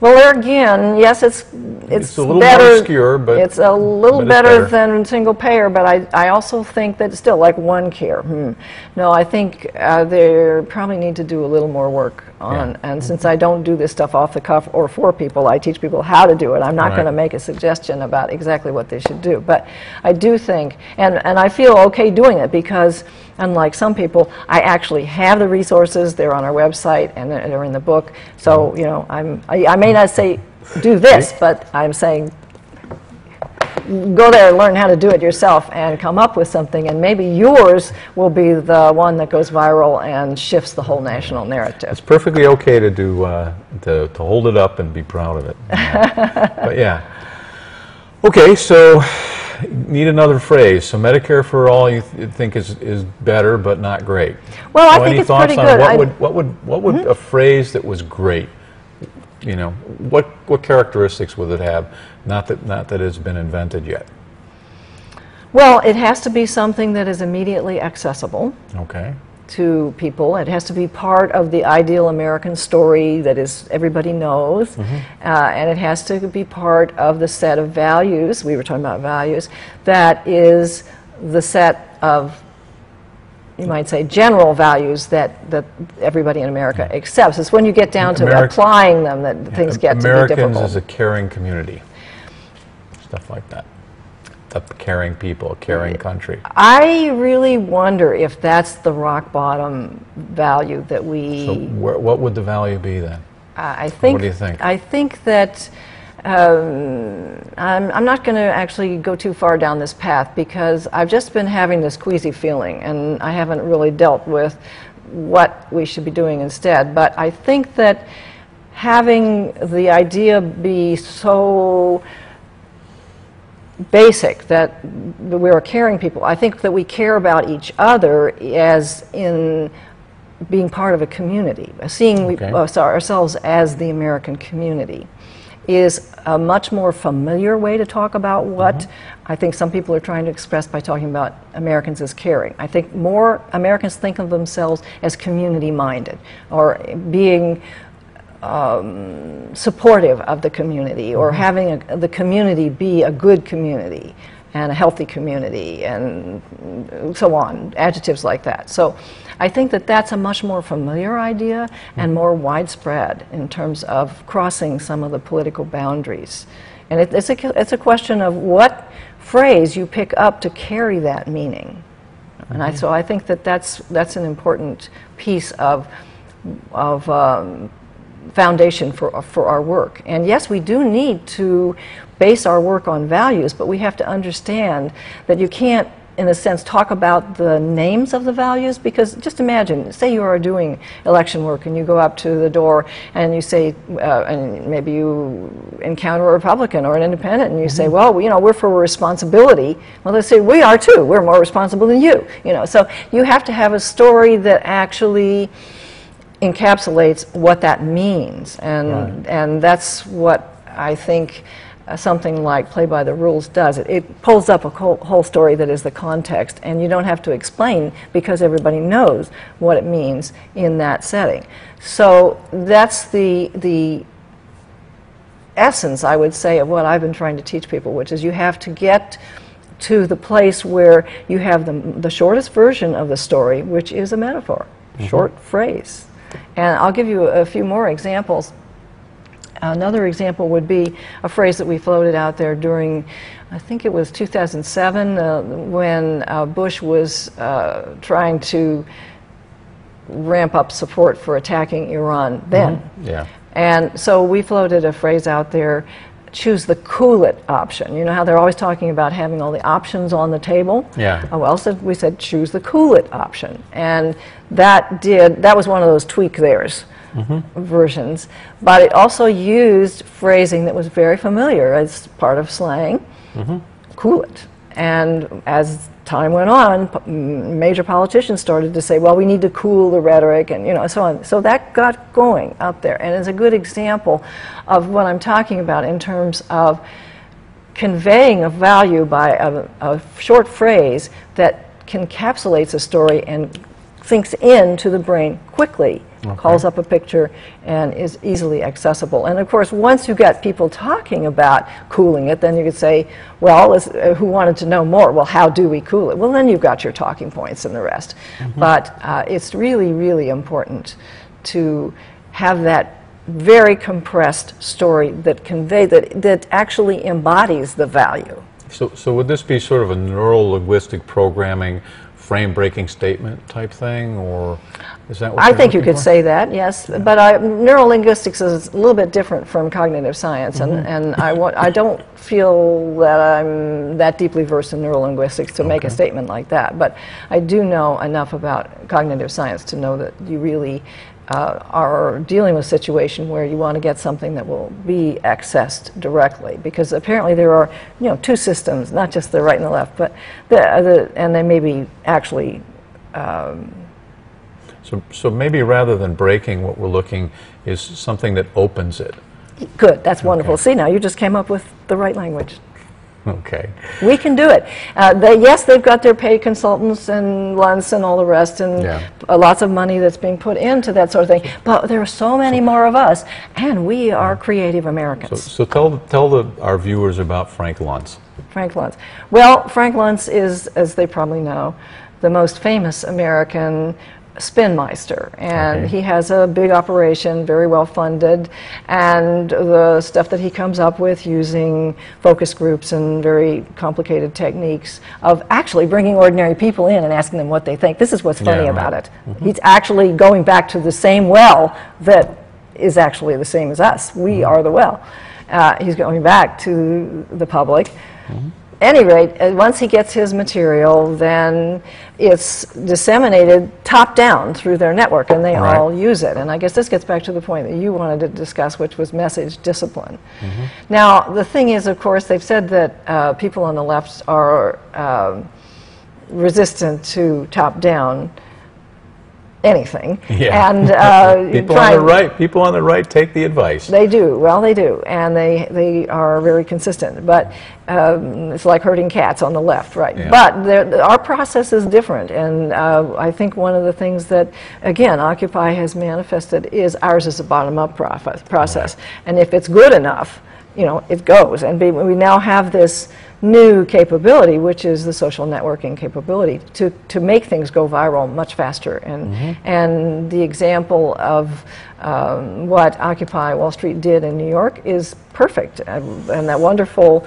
Well, there again, yes, it's a little better, more obscure, but it's a little better than single payer. But I also think that it's still like One Care. No, I think they probably need to do a little more work on. And since I don't do this stuff off the cuff or for people, I teach people how to do it. I'm not going to make a suggestion about exactly what they should do. But I do think, and I feel okay doing it because, unlike some people, I actually have the resources. They're on our website and they're in the book. So, you know, I may not say do this, but I'm saying go there and learn how to do it yourself and come up with something, and maybe yours will be the one that goes viral and shifts the whole national narrative. It's perfectly okay to do to hold it up and be proud of it. But yeah. Okay, so need another phrase. So Medicare for all you think is better, but not great. Well, I think it's pretty good. What would a phrase that was great? You know, what characteristics would it have? Not that it's been invented yet. Well, it has to be something that is immediately accessible. To people. It has to be part of the ideal American story that is everybody knows, and it has to be part of the set of values. We were talking about values. That is the set of, you might say, general values that everybody in America accepts. It's when you get down to applying them that things get to be difficult. Americans is a caring community. Stuff like that. A caring people, a caring country. I really wonder if that's the rock bottom value that we... So what would the value be then? I think, what do you think? I think that I'm not going to actually go too far down this path because I've just been having this queasy feeling and I haven't really dealt with what we should be doing instead. But I think that having the idea be so basic that we're caring people, I think that we care about each other as in being part of a community, seeing ourselves as the American community is a much more familiar way to talk about what I think some people are trying to express by talking about Americans as caring. I think more Americans think of themselves as community-minded or being supportive of the community or having the community be a good community and a healthy community and so on, adjectives like that. So I think that that's a much more familiar idea and more widespread in terms of crossing some of the political boundaries. And it's a question of what phrase you pick up to carry that meaning. And so I think that that's an important piece of foundation for our work. And yes, we do need to base our work on values, but we have to understand that you can't, in a sense, talk about the names of the values, because just imagine, say you are doing election work and you go up to the door and you say, and maybe you encounter a Republican or an independent and you say, well, you know, we're for responsibility. Well, they say, we are too, we're more responsible than you. You know, so you have to have a story that actually encapsulates what that means, and that's what I think something like Play by the Rules does. It pulls up a whole story that is the context, and you don't have to explain because everybody knows what it means in that setting. So that's the essence, I would say, of what I've been trying to teach people, which is you have to get to the place where you have the shortest version of the story, which is a metaphor, short phrase. And I'll give you a few more examples. Another example would be a phrase that we floated out there during, I think it was 2007, when Bush was trying to ramp up support for attacking Iran then. Yeah. And so we floated a phrase out there, choose the cool it option. You know how they're always talking about having all the options on the table? Yeah. Well, so we said choose the cool it option. And that was one of those tweak theirs versions. But it also used phrasing that was very familiar as part of slang, cool it. And as time went on, major politicians started to say, well, we need to cool the rhetoric and, you know, so on. So that got going out there, and is a good example of what I'm talking about in terms of conveying a value by a short phrase that encapsulates a story and sinks into the brain quickly, calls up a picture, and is easily accessible. And of course, once you get people talking about cooling it, then you could say, well, who wanted to know more? Well, how do we cool it? Well, then you've got your talking points and the rest. But it's really, really important to have that very compressed story that that actually embodies the value. So would this be sort of a neuro-linguistic programming frame-breaking statement type thing, or is that what I think you could say that, yes. Yeah. But neurolinguistics is a little bit different from cognitive science, and I don't feel that I'm that deeply versed in neurolinguistics to make a statement like that. But I do know enough about cognitive science to know that you really are dealing with a situation where you want to get something that will be accessed directly, because apparently there are, you know, two systems, not just the right and the left, but and they may be actually. So maybe rather than breaking, what we're looking is something that opens it. Good, that's wonderful. See, now you just came up with the right language. Okay. We can do it. Yes, they've got their paid consultants and lunch and all the rest, and lots of money that's being put into that sort of thing. But there are so many more of us, and we are creative Americans. So tell our viewers about Frank Luntz. Frank Luntz. Well, Frank Luntz is, as they probably know, the most famous American spinmeister, and he has a big operation, very well funded, and the stuff that he comes up with using focus groups and very complicated techniques of actually bringing ordinary people in and asking them what they think. This is what's funny about it. He's actually going back to the same well that is actually the same as us. We are the well. He's going back to the public. At any rate, once he gets his material, then it's disseminated top-down through their network, and they all use it. And I guess this gets back to the point that you wanted to discuss, which was message discipline. Now, the thing is, of course, they've said that people on the left are resistant to top-down anything. And people on the right take the advice. They do. Well, they do, and they are very consistent. But it's like herding cats on the left, right? But our process is different, and I think one of the things that, again, Occupy has manifested is ours is a bottom-up process. And if it's good enough, you know, it goes. And we now have this new capability, which is the social networking capability, to make things go viral much faster. And the example of what Occupy Wall Street did in New York is perfect. And that wonderful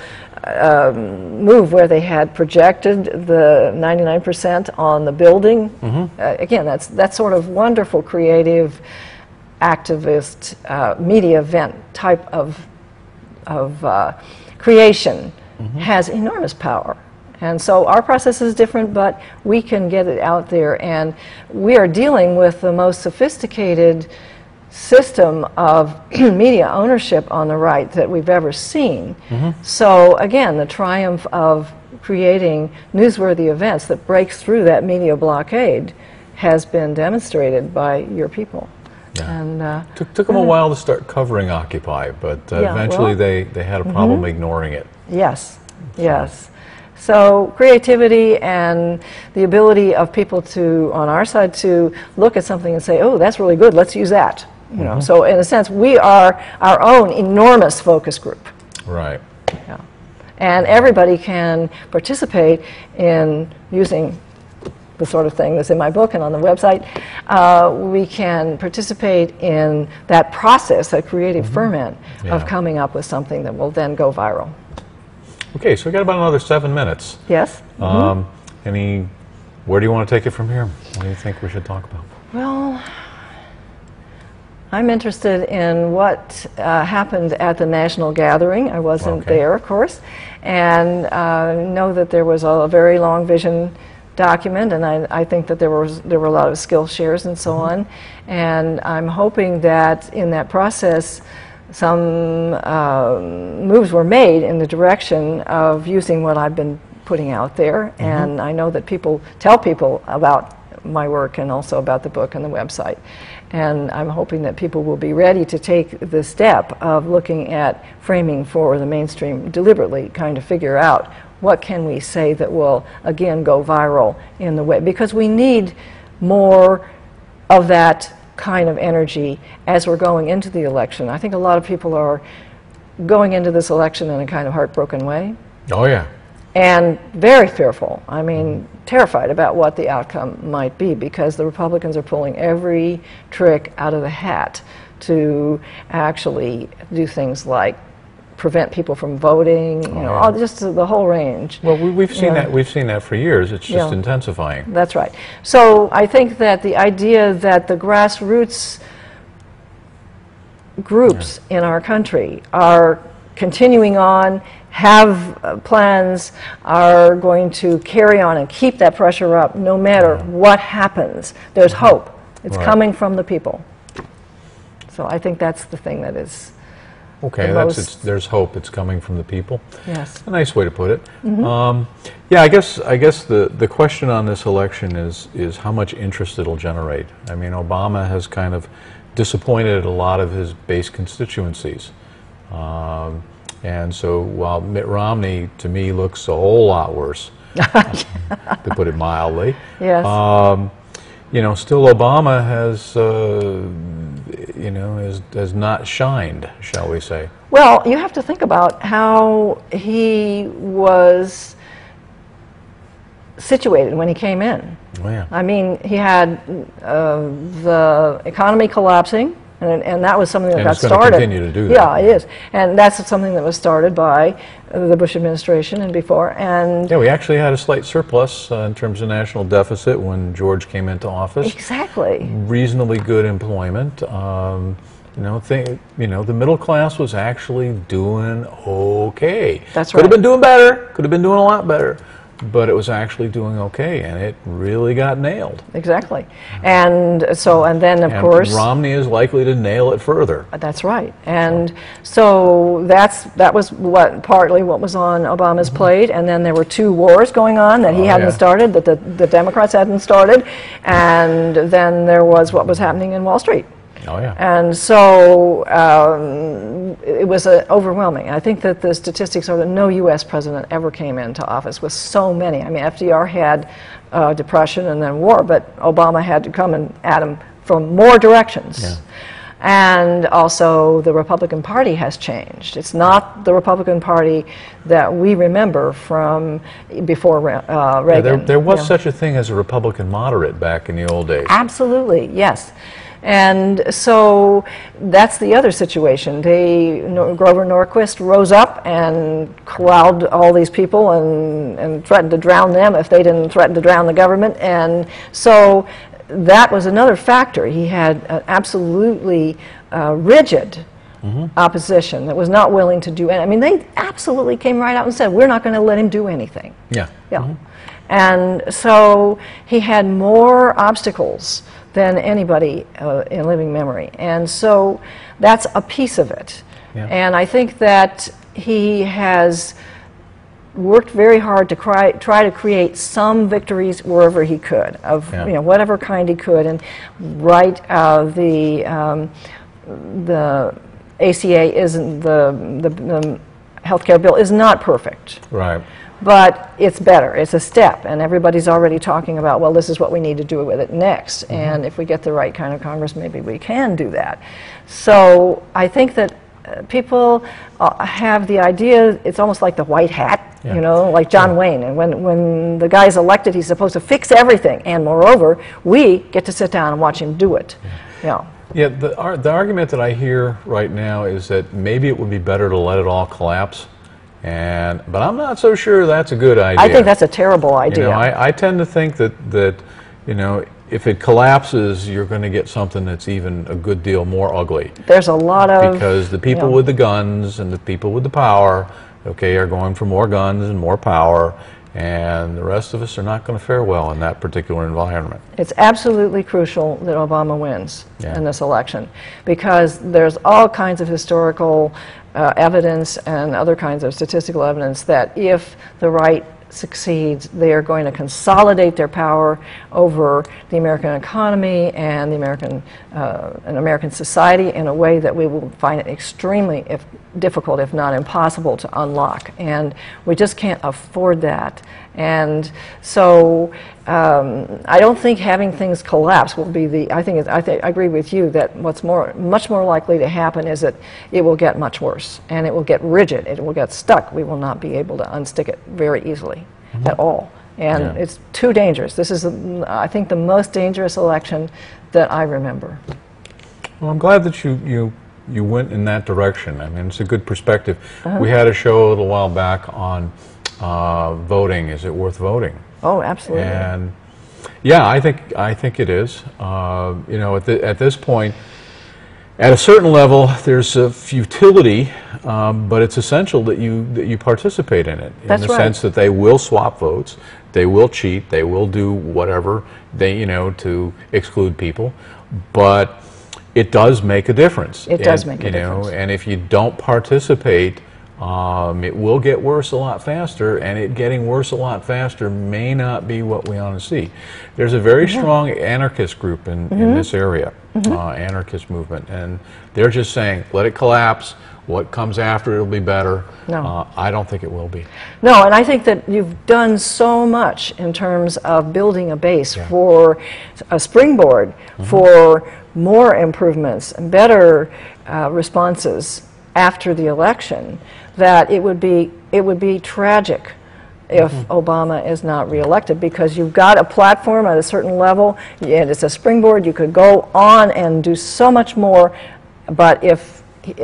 move where they had projected the 99% on the building. Again, that's sort of wonderful, creative, activist, media event type of creation. Has enormous power. And so our process is different, but we can get it out there, and we are dealing with the most sophisticated system of media ownership on the right that we've ever seen. So again, the triumph of creating newsworthy events that breaks through that media blockade has been demonstrated by your people. And took them a while to start covering Occupy, but eventually they had a problem ignoring it. Yes, yes. So creativity and the ability of people to, on our side, to look at something and say, oh, that's really good, let's use that. You know, so in a sense, we are our own enormous focus group. Right. Yeah. And everybody can participate in using the sort of thing that's in my book and on the website. We can participate in that process, that creative ferment of coming up with something that will then go viral. Okay, so we got about another 7 minutes. Yes. Where do you want to take it from here? What do you think we should talk about? Well, I'm interested in what happened at the national gathering. I wasn't there, of course, and know that there was a very long vision document, and I think that there were a lot of skill shares and so on, and I'm hoping that in that process some moves were made in the direction of using what I've been putting out there, and I know that people tell people about my work and also about the book and the website, and I'm hoping that people will be ready to take the step of looking at framing for the mainstream deliberately, kind of figure out what can we say that will again go viral in the web, because we need more of that kind of energy as we're going into the election. I think a lot of people are going into this election in a kind of heartbroken way. Oh yeah. And very fearful. I mean, terrified about what the outcome might be, because the Republicans are pulling every trick out of the hat to actually do things like prevent people from voting, you know, all, just the whole range. Well, we've seen that. We've seen that for years. It's just intensifying. That's right. So I think that the idea that the grassroots groups in our country are continuing on, have plans, are going to carry on and keep that pressure up no matter what happens. There's hope. It's coming from the people. So I think that's the thing that is okay. There's hope. It's coming from the people. Yes. A nice way to put it. Yeah, I guess the question on this election is how much interest it'll generate. I mean, Obama has kind of disappointed a lot of his base constituencies. And so while Mitt Romney, to me, looks a whole lot worse, to put it mildly, you know, still Obama has, you know, has not shined, shall we say. Well, you have to think about how he was situated when he came in. Oh, yeah. I mean, he had the economy collapsing, and that was something that got started. Continue to do that. Yeah, it is, and that's something that was started by the Bush administration and before. And yeah, we actually had a slight surplus in terms of national deficit when George came into office. Exactly. Reasonably good employment, the middle class was actually doing okay. That's Could have right. been doing better. Could have been doing a lot better. But it was actually doing okay, and it really got nailed. Exactly. And then of And course Romney is likely to nail it further. that's right. And so that was partly what was on Obama's plate. And then there were 2 wars going on that he hadn't started, that the Democrats hadn't started. And then there was what was happening in Wall Street. Oh, yeah. And so it was overwhelming. I think that the statistics are that no U.S. president ever came into office with so many. I mean, FDR had depression and then war, but Obama had to come at him from more directions. Yeah. And also the Republican Party has changed. It's not the Republican Party that we remember from before Reagan. Yeah, there was such a thing as a Republican moderate back in the old days. Absolutely, yes. And so that's the other situation. Grover Norquist rose up and corralled all these people and threatened to drown them if they didn't threaten to drown the government. And so that was another factor. He had an absolutely rigid opposition that was not willing to do anything. I mean, they absolutely came right out and said, we're not going to let him do anything. Yeah. Yeah. And so he had more obstacles than anybody in living memory. And so that's a piece of it. Yeah. And I think that he has worked very hard to try to create some victories wherever he could, of whatever kind he could. And the ACA isn't the healthcare bill is not perfect. Right. But it's better. It's a step, and everybody's already talking about, well, this is what we need to do with it next. And if we get the right kind of Congress, maybe we can do that. So I think that people have the idea, it's almost like the white hat, like John Wayne. And when the guy's elected, he's supposed to fix everything. And moreover, we get to sit down and watch him do it. Yeah. Yeah, the argument that I hear right now is that maybe it would be better to let it all collapse. But I'm not so sure that's a good idea. I think that's a terrible idea. I tend to think that if it collapses, you're going to get something that's even a good deal more ugly. There's a lot of... Because the people with the guns and the people with the power, are going for more guns and more power, and the rest of us are not going to fare well in that particular environment. It's absolutely crucial that Obama wins in this election, because there's all kinds of historical evidence and other kinds of statistical evidence that if the right succeeds, they are going to consolidate their power over the American economy and the American society in a way that we will find it extremely difficult, if not impossible, to unlock. And we just can't afford that. And so I don't think having things collapse will be the. I agree with you that what's much more likely to happen is that it will get much worse, and it will get rigid. It will get stuck. We will not be able to unstick it very easily at all. And it's too dangerous. This is, I think, the most dangerous election that I remember. Well, I'm glad that you went in that direction. I mean, it's a good perspective. We had a show a little while back on voting. Is it worth voting? Oh, absolutely. And yeah, I think it is. At this point, at a certain level, there's a futility, but it's essential that you participate in it. That's in the sense that they will swap votes, they will cheat, they will do whatever to exclude people, but it does make a difference. It does make a difference. And if you don't participate, it will get worse a lot faster, and it getting worse a lot faster may not be what we want to see. There's a very strong anarchist group in this area, anarchist movement, and they're just saying, let it collapse. What comes after it will be better. No. I don't think it will be. No, and I think that you've done so much in terms of building a base for a springboard for more improvements and better responses after the election, that it would be tragic if Obama is not reelected, because you've got a platform at a certain level and it's a springboard. You could go on and do so much more, but if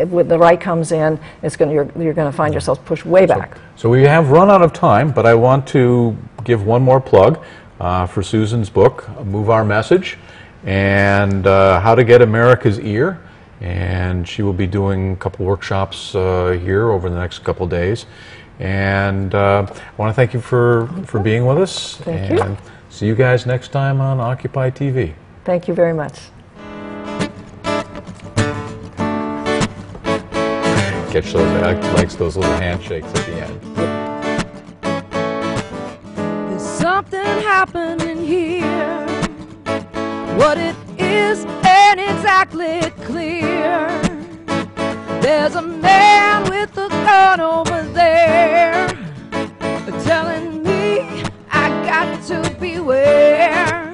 when the right comes in, you're going to find yourself pushed way back. So we have run out of time, but I want to give one more plug for Susan's book, Move Our Message, and How to Get America's Ear. and she will be doing a couple workshops here over the next couple days. And I want to thank you for being with us. Thank you. And see you guys next time on Occupy TV. Thank you very much. Catch those, likes those little handshakes at the end. There's something happening here. What it is ain't exactly clear. There's a man with a gun over there telling me I got to beware.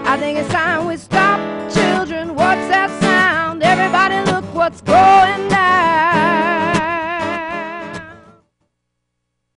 I think it's time we stop. Children, what's that sound? Everybody look what's going down.